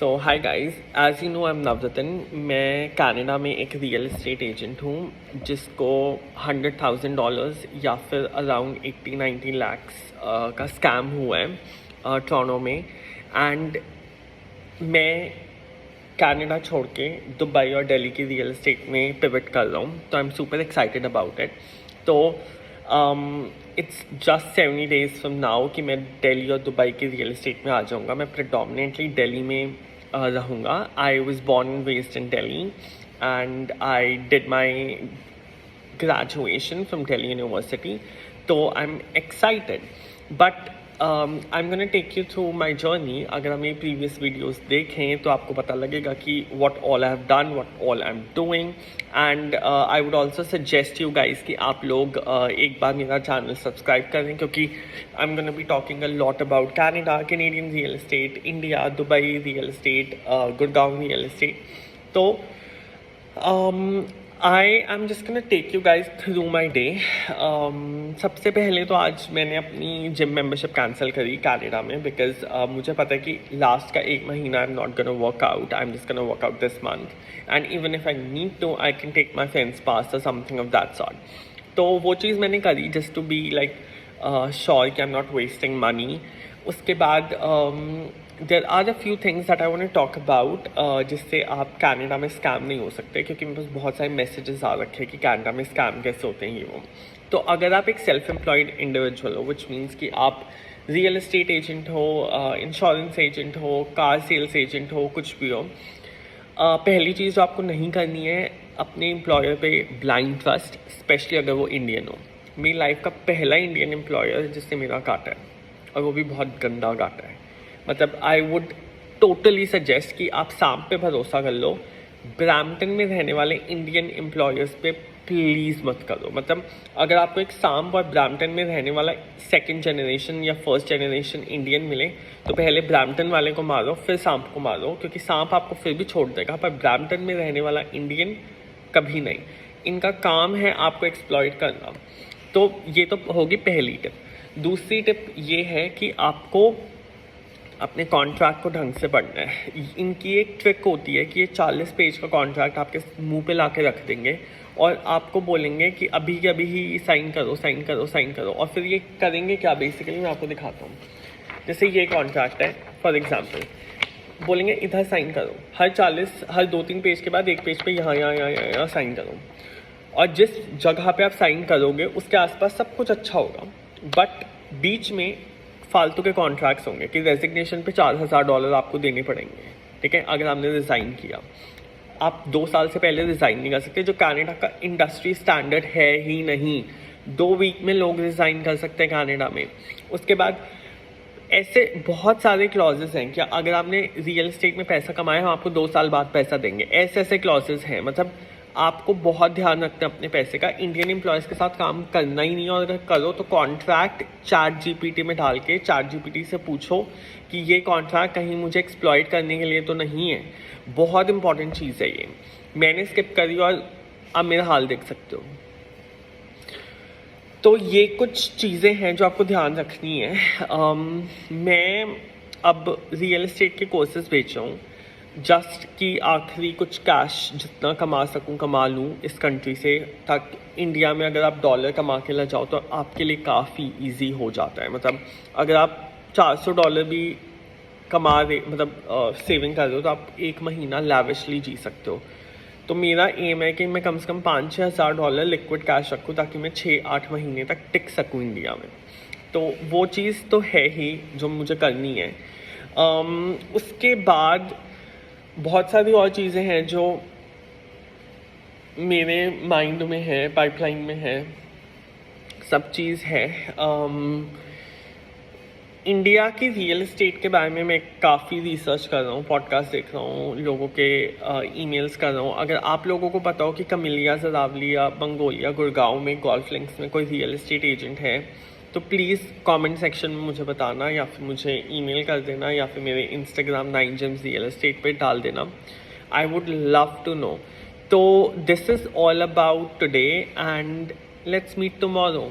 So hi guys, as you know I am Navratan. मैं Canada में एक रियल एस्टेट एजेंट हूँ जिसको $100,000 या फिर अराउंड 80-90 लैक्स का स्कैम हुआ है टोरंटो में। एंड मैं कनाडा छोड़ के दुबई और दिल्ली की रियल एस्टेट में पिवट कर रहा हूँ, तो I am super excited about it. तो it's just 70 days from now कि मैं दिल्ली और दुबई की रियल एस्टेट में आ जाऊँगा। मैं प्रेडोमिनेटली दिल्ली में रहूँगा। I was born and raised in Delhi and I did my graduation from Delhi University. तो I'm excited, but I'm gonna take you through my journey. अगर हम मेरी previous videos देखें तो आपको पता लगेगा कि what all I have done, what all I'm doing, and I would also suggest you guys कि आप लोग एक बार मेरा channel subscribe करें, क्योंकि I'm gonna be talking a lot about Canada, Canadian real estate, India, Dubai real estate, Gurgaon real estate. तो I am just gonna take you guys through my day. सबसे पहले तो आज मैंने अपनी जिम मेंबरशिप कैंसिल करी Canada में, because मुझे पता है कि लास्ट का एक महीना I am not gonna work out. I am just gonna work out this month, and even if I need to I can take my friends pass और समथिंग ऑफ दैट सॉर्ट। तो वो चीज़ मैंने करी just to be like sure कि I am not wasting money. उसके बाद there are a few things that I want to talk about, जिससे आप कनाडा में स्कैम नहीं हो सकते, क्योंकि मेरे पास बहुत सारे मैसेजेस आ रखे हैं कि कनाडा में स्कैम कैसे होते हैं ये वो। तो अगर आप एक सेल्फ एम्प्लॉयड इंडिविजुअल हो, विच मीन्स कि आप रियल एस्टेट एजेंट हो, इंश्योरेंस एजेंट हो, कार सेल्स एजेंट हो, कुछ भी हो, पहली चीज़ जो आपको नहीं करनी है, अपने एम्प्लॉयर पे ब्लाइंड ट्रस्ट, स्पेशली अगर वो इंडियन हो। मेरी लाइफ का पहला इंडियन एम्प्लॉयर जिससे मेरा काटा है, और वो भी बहुत गंदा काटा है। मतलब आई वुड टोटली सजेस्ट कि आप सांप पे भरोसा कर लो, ब्रैम्पटन में रहने वाले इंडियन एम्प्लॉयर्स पे प्लीज़ मत करो। मतलब अगर आपको एक सांप और ब्रैम्पटन में रहने वाला सेकंड जनरेशन या फर्स्ट जनरेशन इंडियन मिले, तो पहले ब्रैम्पटन वाले को मारो, फिर सांप को मारो, क्योंकि सांप आपको फिर भी छोड़ देगा, पर ब्रैम्पटन में रहने वाला इंडियन कभी नहीं। इनका काम है आपको एक्सप्लॉइट करना। तो ये तो होगी पहली टिप। दूसरी टिप ये है कि आपको अपने कॉन्ट्रैक्ट को ढंग से पढ़ना है। इनकी एक ट्रिक होती है कि ये 40 पेज का कॉन्ट्रैक्ट आपके मुंह पे ला के रख देंगे और आपको बोलेंगे कि अभी के अभी ही साइन करो, साइन करो, साइन करो। और फिर ये करेंगे क्या, बेसिकली मैं आपको दिखाता हूँ। जैसे ये कॉन्ट्रैक्ट है, फॉर एग्जाम्पल, बोलेंगे इधर साइन करो, हर 2-3 पेज के बाद एक पेज पे यहाँ साइन करो। और जिस जगह पे आप साइन करोगे उसके आसपास सब कुछ अच्छा होगा, बट बीच में फालतू के कॉन्ट्रैक्ट्स होंगे कि रेजिग्नेशन पे $4,000 आपको देने पड़ेंगे। ठीक है, अगर आपने रिज़ाइन किया। आप 2 साल से पहले रिज़ाइन नहीं कर सकते, जो कनाडा का इंडस्ट्री स्टैंडर्ड है ही नहीं। 2 वीक में लोग रिज़ाइन कर सकते हैं कनाडा में। उसके बाद ऐसे बहुत सारे क्लॉजेस हैं कि अगर आपने रियल एस्टेट में पैसा कमाया, हम आपको 2 साल बाद पैसा देंगे। ऐसे क्लॉजेस हैं। मतलब आपको बहुत ध्यान रखना है अपने पैसे का। इंडियन एम्प्लॉयज़ के साथ काम करना ही नहीं, और अगर करो तो कॉन्ट्रैक्ट चैट जीपीटी में डाल के चैट जीपीटी से पूछो कि ये कॉन्ट्रैक्ट कहीं मुझे एक्सप्लॉइट करने के लिए तो नहीं है। बहुत इंपॉर्टेंट चीज़ है ये। मैंने स्किप करी और अब मेरा हाल देख सकते हो। तो ये कुछ चीज़ें हैं जो आपको ध्यान रखनी है। मैं अब रियल एस्टेट के कोर्सेज बेच रहा हूँ, जस्ट कि आखिरी कुछ कैश जितना कमा सकूं कमा लूँ इस कंट्री से, ताकि इंडिया में अगर आप डॉलर कमा के ले जाओ तो आपके लिए काफ़ी इजी हो जाता है। मतलब अगर आप $400 भी कमा रहे, मतलब सेविंग कर रहे हो, तो आप एक महीना लैविशली जी सकते हो। तो मेरा एम है कि मैं कम से कम $5-6 हज़ार लिक्विड कैश रखूँ, ताकि मैं 6-8 महीने तक टिक सकूँ इंडिया में। तो वो चीज़ तो है ही जो मुझे करनी है। उसके बाद बहुत सारी और चीज़ें हैं जो मेरे माइंड में है, पाइपलाइन में है, सब चीज़ है। इंडिया की रियल एस्टेट के बारे में मैं काफ़ी रिसर्च कर रहा हूँ, पॉडकास्ट देख रहा हूँ, लोगों के ईमेल्स कर रहा हूँ। अगर आप लोगों को पता हो कि कमिलिया, जरावली या बंगोलिया, गुड़गांव में, गोल्फ लिंक्स में कोई रियल एस्टेट एजेंट है, तो प्लीज़ कमेंट सेक्शन में मुझे बताना, या फिर मुझे ईमेल कर देना, या फिर मेरे इंस्टाग्राम 9gems रियल एस्टेट पे डाल देना। I would love to know. तो this is all about today, and let's meet tomorrow.